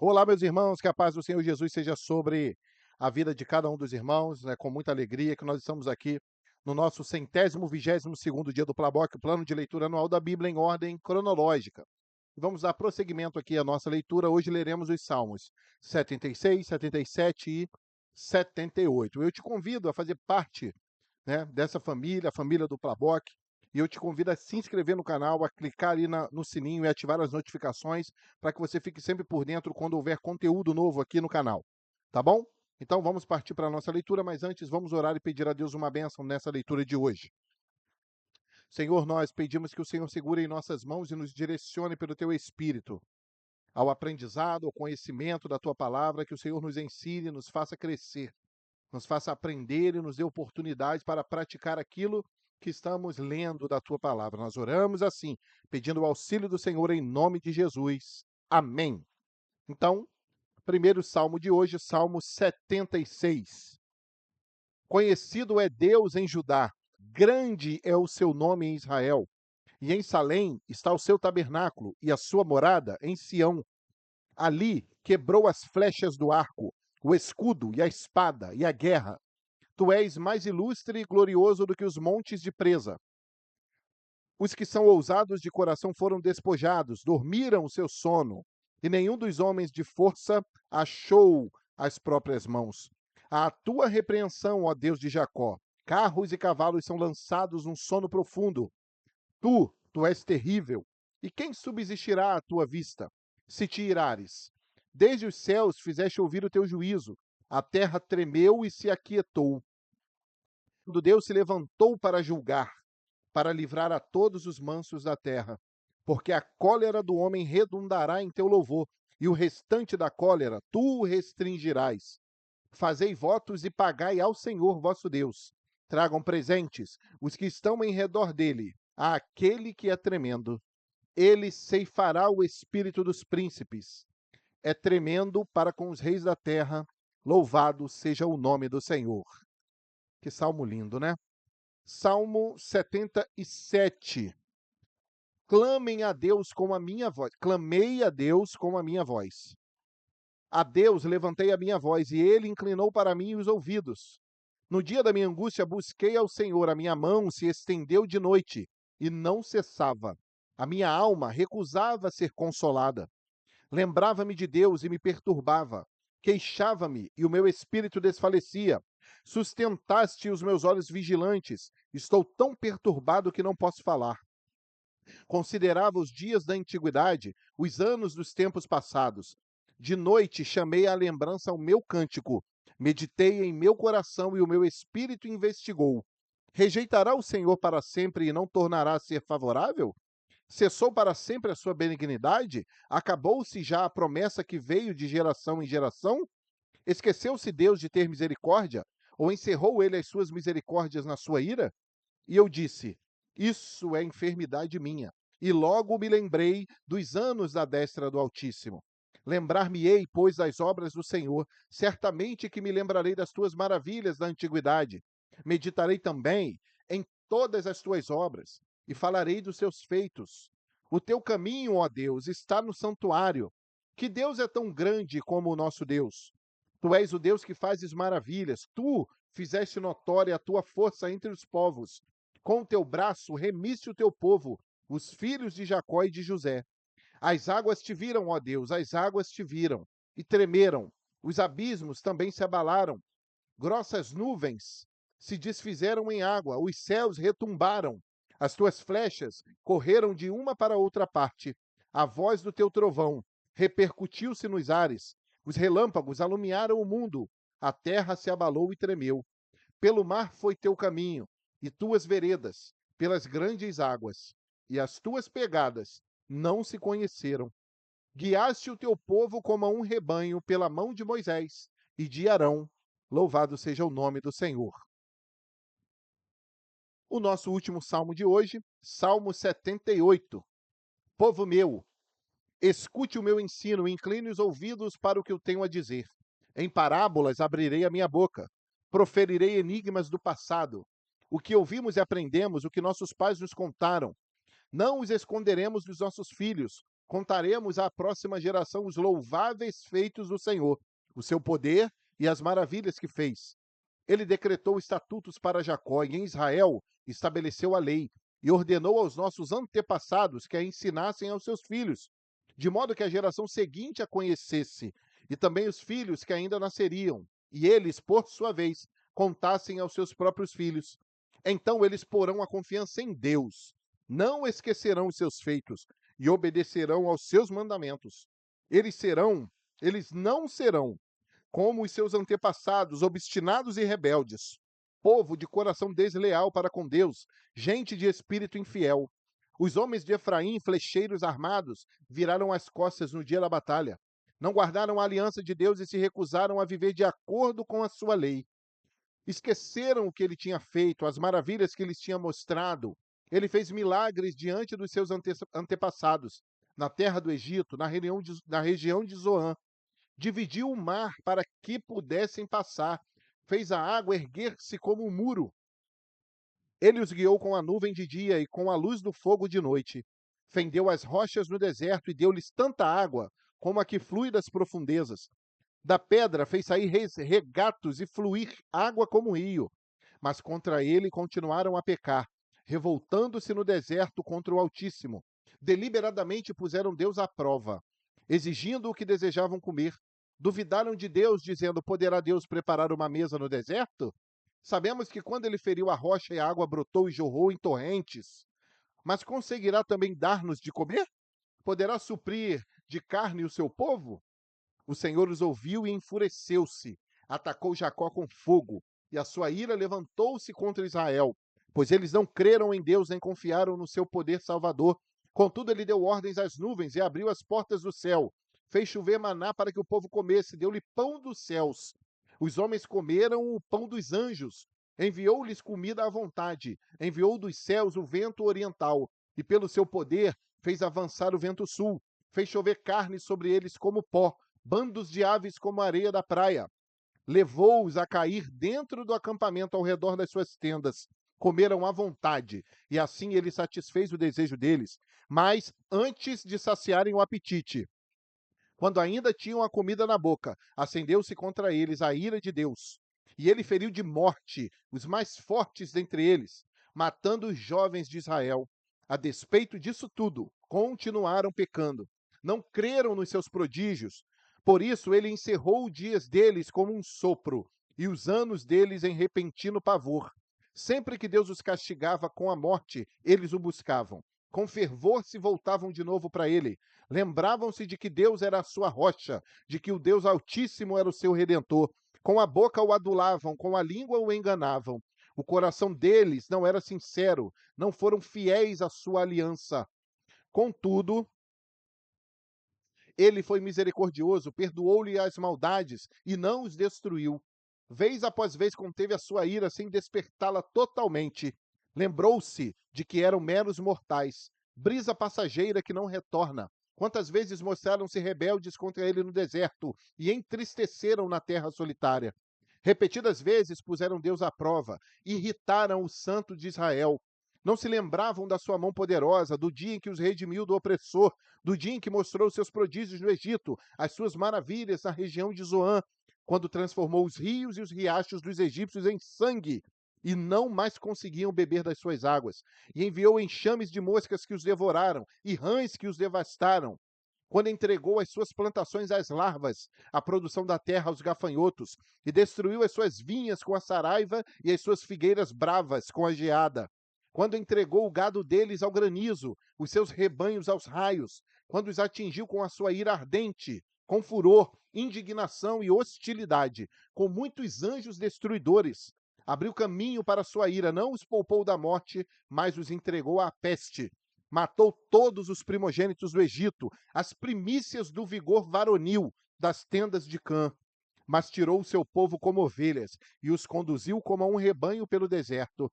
Olá, meus irmãos, que a paz do Senhor Jesus seja sobre a vida de cada um dos irmãos, né, com muita alegria que nós estamos aqui no nosso 122º dia do Plaboc, o plano de leitura anual da Bíblia em ordem cronológica. Vamos dar prosseguimento aqui à nossa leitura. Hoje leremos os Salmos 76, 77 e 78. Eu te convido a fazer parte, né, dessa família, a família do Plaboc, e eu te convido a se inscrever no canal, a clicar ali no sininho e ativar as notificações para que você fique sempre por dentro quando houver conteúdo novo aqui no canal, tá bom? Então vamos partir para a nossa leitura, mas antes vamos orar e pedir a Deus uma bênção nessa leitura de hoje. Senhor, nós pedimos que o Senhor segure em nossas mãos e nos direcione pelo Teu Espírito ao aprendizado, ao conhecimento da Tua palavra, que o Senhor nos ensine, nos faça crescer, nos faça aprender e nos dê oportunidade para praticar aquilo que estamos lendo da Tua palavra. Nós oramos assim, pedindo o auxílio do Senhor em nome de Jesus. Amém. Então, primeiro salmo de hoje, Salmo 76. Conhecido é Deus em Judá, grande é o seu nome em Israel. E em Salém está o seu tabernáculo e a sua morada em Sião. Ali quebrou as flechas do arco, o escudo e a espada e a guerra. Tu és mais ilustre e glorioso do que os montes de presa. Os que são ousados de coração foram despojados, dormiram o seu sono, e nenhum dos homens de força achou as próprias mãos. À tua repreensão, ó Deus de Jacó, carros e cavalos são lançados num sono profundo. Tu és terrível, e quem subsistirá à tua vista? Se te irares, desde os céus fizeste ouvir o teu juízo, a terra tremeu e se aquietou. Quando Deus se levantou para julgar, para livrar a todos os mansos da terra. Porque a cólera do homem redundará em teu louvor, e o restante da cólera tu o restringirás. Fazei votos e pagai ao Senhor vosso Deus. Tragam presentes os que estão em redor dele, àquele que é tremendo. Ele ceifará o espírito dos príncipes. É tremendo para com os reis da terra. Louvado seja o nome do Senhor. Que salmo lindo, né? Salmo 77. Clamem a Deus com a minha voz. Clamei a Deus com a minha voz. A Deus levantei a minha voz, e ele inclinou para mim os ouvidos. No dia da minha angústia busquei ao Senhor, a minha mão se estendeu de noite, e não cessava. A minha alma recusava ser consolada. Lembrava-me de Deus e me perturbava. Queixava-me e o meu espírito desfalecia. Sustentaste os meus olhos vigilantes. Estou tão perturbado que não posso falar. Considerava os dias da antiguidade, os anos dos tempos passados. De noite chamei à lembrança o meu cântico. Meditei em meu coração e o meu espírito investigou. Rejeitará o Senhor para sempre e não tornará a ser favorável? Cessou para sempre a sua benignidade? Acabou-se já a promessa que veio de geração em geração? Esqueceu-se Deus de ter misericórdia? Ou encerrou ele as suas misericórdias na sua ira? E eu disse: Isso é enfermidade minha. E logo me lembrei dos anos da destra do Altíssimo. Lembrar-me-ei, pois, das obras do Senhor. Certamente que me lembrarei das tuas maravilhas da antiguidade. Meditarei também em todas as tuas obras e falarei dos seus feitos. O teu caminho, ó Deus, está no santuário. Que Deus é tão grande como o nosso Deus? Tu és o Deus que fazes maravilhas. Tu fizeste notória a tua força entre os povos. Com o teu braço remiste o teu povo, os filhos de Jacó e de José. As águas te viram, ó Deus, as águas te viram, e tremeram. Os abismos também se abalaram. Grossas nuvens se desfizeram em água, os céus retumbaram. As tuas flechas correram de uma para outra parte. A voz do teu trovão repercutiu-se nos ares. Os relâmpagos alumiaram o mundo. A terra se abalou e tremeu. Pelo mar foi teu caminho, e tuas veredas, pelas grandes águas, e as tuas pegadas não se conheceram. Guiaste o teu povo como a um rebanho pela mão de Moisés e de Arão. Louvado seja o nome do Senhor. O nosso último salmo de hoje, Salmo 78. Povo meu, escute o meu ensino, incline os ouvidos para o que eu tenho a dizer. Em parábolas abrirei a minha boca, proferirei enigmas do passado. O que ouvimos e aprendemos, o que nossos pais nos contaram. Não os esconderemos dos nossos filhos, Contaremos à próxima geração os louváveis feitos do Senhor, o seu poder e as maravilhas que fez. Ele decretou estatutos para Jacó e em Israel estabeleceu a lei e ordenou aos nossos antepassados que a ensinassem aos seus filhos, de modo que a geração seguinte a conhecesse, e também os filhos que ainda nasceriam, e eles, por sua vez, contassem aos seus próprios filhos. Então eles porão a confiança em Deus, não esquecerão os seus feitos e obedecerão aos seus mandamentos. Eles serão, eles não serão como os seus antepassados, obstinados e rebeldes, povo de coração desleal para com Deus, gente de espírito infiel. Os homens de Efraim, flecheiros armados, viraram as costas no dia da batalha. Não guardaram a aliança de Deus e se recusaram a viver de acordo com a sua lei. Esqueceram o que ele tinha feito, as maravilhas que lhes tinha mostrado. Ele fez milagres diante dos seus antepassados, na terra do Egito, na região de Zoã. Dividiu o mar para que pudessem passar, fez a água erguer-se como um muro. Ele os guiou com a nuvem de dia e com a luz do fogo de noite. Fendeu as rochas no deserto e deu-lhes tanta água como a que flui das profundezas. Da pedra fez sair regatos e fluir água como um rio. Mas contra ele continuaram a pecar, revoltando-se no deserto contra o Altíssimo. Deliberadamente puseram Deus à prova, exigindo o que desejavam comer. Duvidaram de Deus, dizendo: poderá Deus preparar uma mesa no deserto? Sabemos que quando ele feriu a rocha e a água brotou e jorrou em torrentes. Mas conseguirá também dar-nos de comer? Poderá suprir de carne o seu povo? O Senhor os ouviu e enfureceu-se. Atacou Jacó com fogo, e a sua ira levantou-se contra Israel, pois eles não creram em Deus nem confiaram no seu poder salvador. Contudo, ele deu ordens às nuvens e abriu as portas do céu. Fez chover maná para que o povo comesse, deu-lhe pão dos céus. Os homens comeram o pão dos anjos. Enviou-lhes comida à vontade. Enviou dos céus o vento oriental. E pelo seu poder fez avançar o vento sul. Fez chover carne sobre eles como pó, bandos de aves como a areia da praia. Levou-os a cair dentro do acampamento ao redor das suas tendas. Comeram à vontade, e assim ele satisfez o desejo deles. Mas antes de saciarem o apetite, quando ainda tinham a comida na boca, acendeu-se contra eles a ira de Deus. E ele feriu de morte os mais fortes dentre eles, matando os jovens de Israel. A despeito disso tudo, continuaram pecando. Não creram nos seus prodígios. Por isso ele encerrou os dias deles como um sopro, e os anos deles em repentino pavor. Sempre que Deus os castigava com a morte, eles o buscavam. Com fervor se voltavam de novo para ele. Lembravam-se de que Deus era a sua rocha, de que o Deus Altíssimo era o seu redentor. Com a boca o adulavam, com a língua o enganavam. O coração deles não era sincero, não foram fiéis à sua aliança. Contudo, ele foi misericordioso, perdoou-lhe as maldades e não os destruiu. Vez após vez conteve a sua ira sem despertá-la totalmente. Lembrou-se de que eram meros mortais, brisa passageira que não retorna. Quantas vezes mostraram-se rebeldes contra ele no deserto e entristeceram na terra solitária. Repetidas vezes puseram Deus à prova, irritaram o Santo de Israel. Não se lembravam da sua mão poderosa, do dia em que os redimiu do opressor, do dia em que mostrou seus prodígios no Egito, as suas maravilhas na região de Zoã, quando transformou os rios e os riachos dos egípcios em sangue, e não mais conseguiam beber das suas águas, e enviou enxames de moscas que os devoraram, e rãs que os devastaram, quando entregou as suas plantações às larvas, a produção da terra aos gafanhotos, e destruiu as suas vinhas com a saraiva e as suas figueiras bravas com a geada, quando entregou o gado deles ao granizo, os seus rebanhos aos raios, quando os atingiu com a sua ira ardente, com furor, indignação e hostilidade, com muitos anjos destruidores. Abriu caminho para a sua ira, não os poupou da morte, mas os entregou à peste. Matou todos os primogênitos do Egito, as primícias do vigor varonil das tendas de Cã. Mas tirou o seu povo como ovelhas e os conduziu como a um rebanho pelo deserto.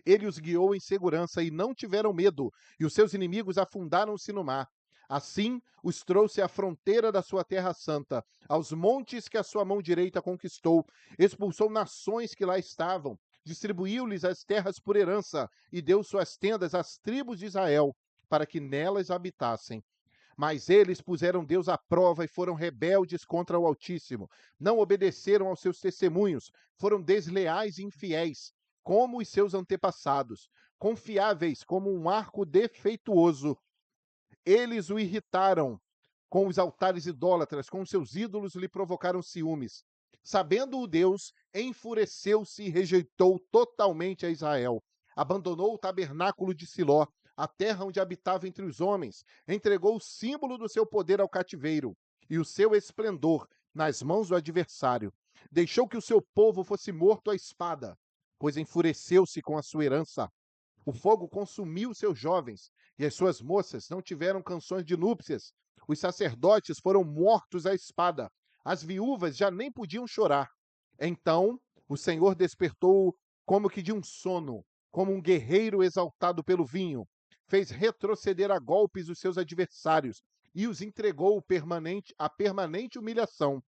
Ele os guiou em segurança e não tiveram medo, e os seus inimigos afundaram-se no mar. Assim, os trouxe à fronteira da sua terra santa, aos montes que a sua mão direita conquistou, expulsou nações que lá estavam, distribuiu-lhes as terras por herança e deu suas tendas às tribos de Israel, para que nelas habitassem. Mas eles puseram Deus à prova e foram rebeldes contra o Altíssimo. Não obedeceram aos seus testemunhos, foram desleais e infiéis, como os seus antepassados, confiáveis como um arco defeituoso. Eles o irritaram com os altares idólatras, com seus ídolos lhe provocaram ciúmes. Sabendo-o Deus, enfureceu-se e rejeitou totalmente a Israel. Abandonou o tabernáculo de Siló, a terra onde habitava entre os homens, entregou o símbolo do seu poder ao cativeiro e o seu esplendor nas mãos do adversário. Deixou que o seu povo fosse morto à espada, pois enfureceu-se com a sua herança. O fogo consumiu seus jovens, e as suas moças não tiveram canções de núpcias. Os sacerdotes foram mortos à espada. As viúvas já nem podiam chorar. Então o Senhor despertou como que de um sono, como um guerreiro exaltado pelo vinho. Fez retroceder a golpes os seus adversários e os entregou à permanente humilhação.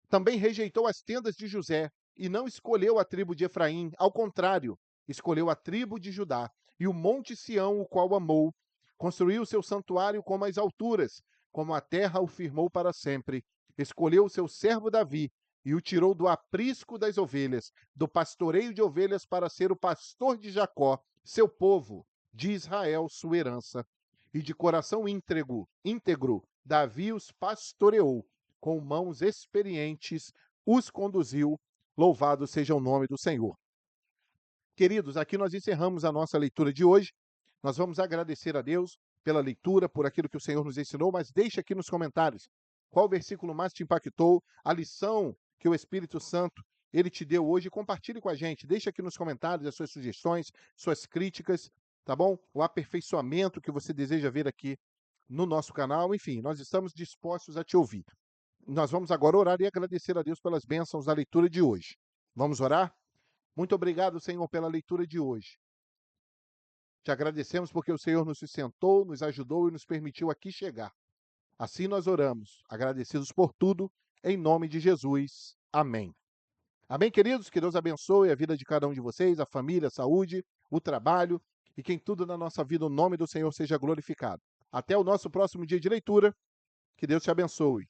Também rejeitou as tendas de José e não escolheu a tribo de Efraim. Ao contrário, escolheu a tribo de Judá e o monte Sião, o qual amou. Construiu seu santuário como as alturas, como a terra o firmou para sempre. Escolheu o seu servo Davi e o tirou do aprisco das ovelhas, do pastoreio de ovelhas para ser o pastor de Jacó, seu povo, de Israel, sua herança. E de coração íntegro, Davi os pastoreou, com mãos experientes os conduziu. Louvado seja o nome do Senhor. Queridos, aqui nós encerramos a nossa leitura de hoje. Nós vamos agradecer a Deus pela leitura, por aquilo que o Senhor nos ensinou, mas deixe aqui nos comentários qual versículo mais te impactou, a lição que o Espírito Santo ele te deu hoje. Compartilhe com a gente, deixe aqui nos comentários as suas sugestões, suas críticas, tá bom? O aperfeiçoamento que você deseja ver aqui no nosso canal. Enfim, nós estamos dispostos a te ouvir. Nós vamos agora orar e agradecer a Deus pelas bênçãos da leitura de hoje. Vamos orar? Muito obrigado, Senhor, pela leitura de hoje. Te agradecemos porque o Senhor nos sustentou, nos ajudou e nos permitiu aqui chegar. Assim nós oramos, agradecidos por tudo, em nome de Jesus. Amém. Amém, queridos? Que Deus abençoe a vida de cada um de vocês, a família, a saúde, o trabalho e que em tudo na nossa vida o nome do Senhor seja glorificado. Até o nosso próximo dia de leitura. Que Deus te abençoe.